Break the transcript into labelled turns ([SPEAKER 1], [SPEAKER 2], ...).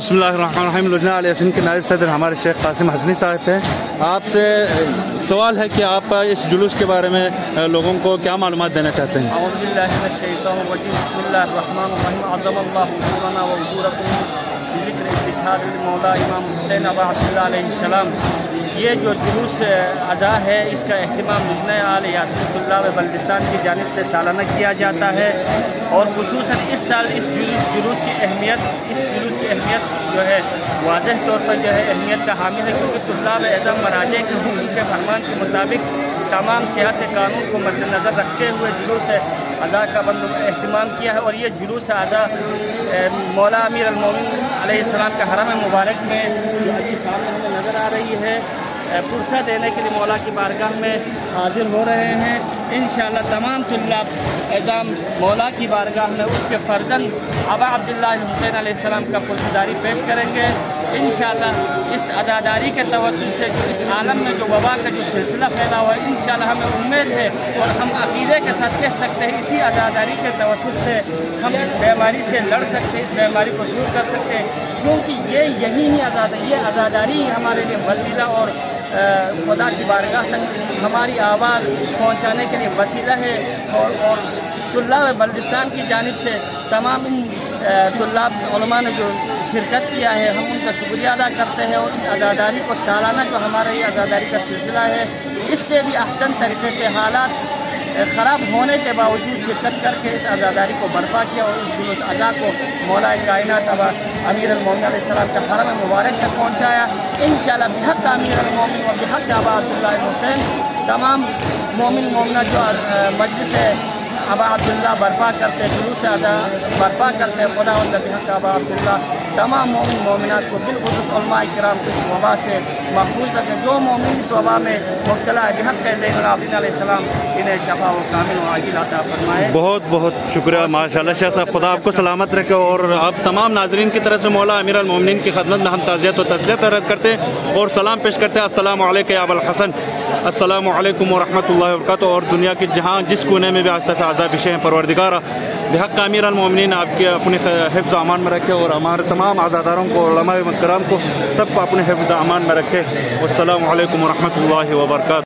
[SPEAKER 1] बिस्मिल्लाहिर्रहमानिर्रहीम। लुजना अल यासीन के नायब सदर हमारे शेख कासिम हसनी साहब हैं। आपसे सवाल है कि आप इस जुलूस के बारे में लोगों को क्या मालूमात देना चाहते हैं?
[SPEAKER 2] ये जो जुलूस अदा है इसका अहतमाम लुजना अल यासीन तुल्लाब बल्दिस्तान की जानिब से सालाना किया जाता है और खुसूसन इस साल इस जुलूस की अहमियत जो है वाज़ह तौर पर जो है अहमियत का हामिल है, क्योंकि तुल्लाब एज़म मराजे के हुक्म के फरमान के मुताबिक तमाम सियासत कानून को मद्देनज़र रखते हुए जुलूस अदा का अहतमाम किया है। और ये जुलूस अदा मौला अमीर अल-मोमिनीन अलैहिस्सलाम का हरम मुबारक में जो अभी सामने हमें नज़र आ रही है, पुरसा देने के लिए मौला की बारगाह में हाजिर हो रहे हैं। इंशाअल्लाह तमाम तुल्लाब एज़ाम मौला की बारगाह में उसके फ़र्जंद अबा अब्दुल्लाह हुसैन अलैहिस्सलाम का पुरस्दारी पेश करेंगे। इंशाअल्लाह इस अदादारी के तवज्जुह से जो इस आलम में जो वबा का जो सिलसिला फैला हुआ है, इंशाअल्लाह हमें उम्मीद है और हम अक़ीदे के साथ कह सकते हैं इसी अदादारी के तवज्जुह से हम इस बीमारी से लड़ सकते हैं, इस बीमारी को दूर कर सकते हैं, क्योंकि ये अदादारी हमारे लिए वसीला और खुदा की बारगाह तक हमारी आवाज़ पहुँचाने के लिए वसीला है। और तुल्लाब बल्दिस्तान की जानिब से तमाम तुल्लाब उलमा ने जो शिरकत किया है, हम उनका शुक्रिया अदा करते हैं। और इस अदादारी को सालाना जो हमारा ये अदादारी का सिलसिला है, इससे भी अहसन तरीके से हालात ख़राब होने के बावजूद शिरकत करके इस अदादारी को बर्पा किया और इस जुलूस अदा को मौला कायनात अमीर अल-मोमिनीन अलैहिस्सलाम के हरम मुबारक तक पहुँचाया। इंशाअल्लाह बिहक़ अमीर अल-मोमिनीन व बिहक़ अबा अब्दुल्लाह हुसैन तमाम मोमिन मोमिना जो मजलिस अबा अब्दुल्लाह बर्पा करते, जुलूस अदा बर्पा करते, खुदा बिहक़ अबा अब्दुल्लाह तमाम मोमिन मोमिनात को बिलखुसूस उलमा इकराम को इस वबा से महफूज रखें। जो मोमिन इस वबा में मुब्तला है, बिहक़ ज़ैनुल आबिदीन अलैहिस्सलाम इन्हें शफ़ा व कामिल व आजिल अता फरमाए।
[SPEAKER 1] बहुत बहुत शुक्रिया, माशाअल्लाह शाह साहब, खुदा आपको सलामत रखे। और आप तमाम नाज़रीन की तरफ से मौला अमीर अल-मोमिनीन की खिदमत में हम ताज़ियत व तस्लियत अर्ज़ करते हैं और सलाम पेश करते हैं। अस्सलामु अलैका या अबल हसन, अस्सलामु अलैकुम व रहमतुल्लाहि व बरकातुहू। और दुनिया के जहाँ जिस कोने में भी आस्ता से आज़ाद विषय हैं, परवरदिगार बिहक़ अमीर अल-मोमिनीन आपके अपने हिफ्ज़ अमान में रखे और हमारे तमाम आज़ादारों को, उलमा-ए-मुकर्रम को, सबको अपने हिफ्ज़ अमान में रखे। वस्सलामु अलैकुम व रहमतुल्लाहि व बरकातुहू।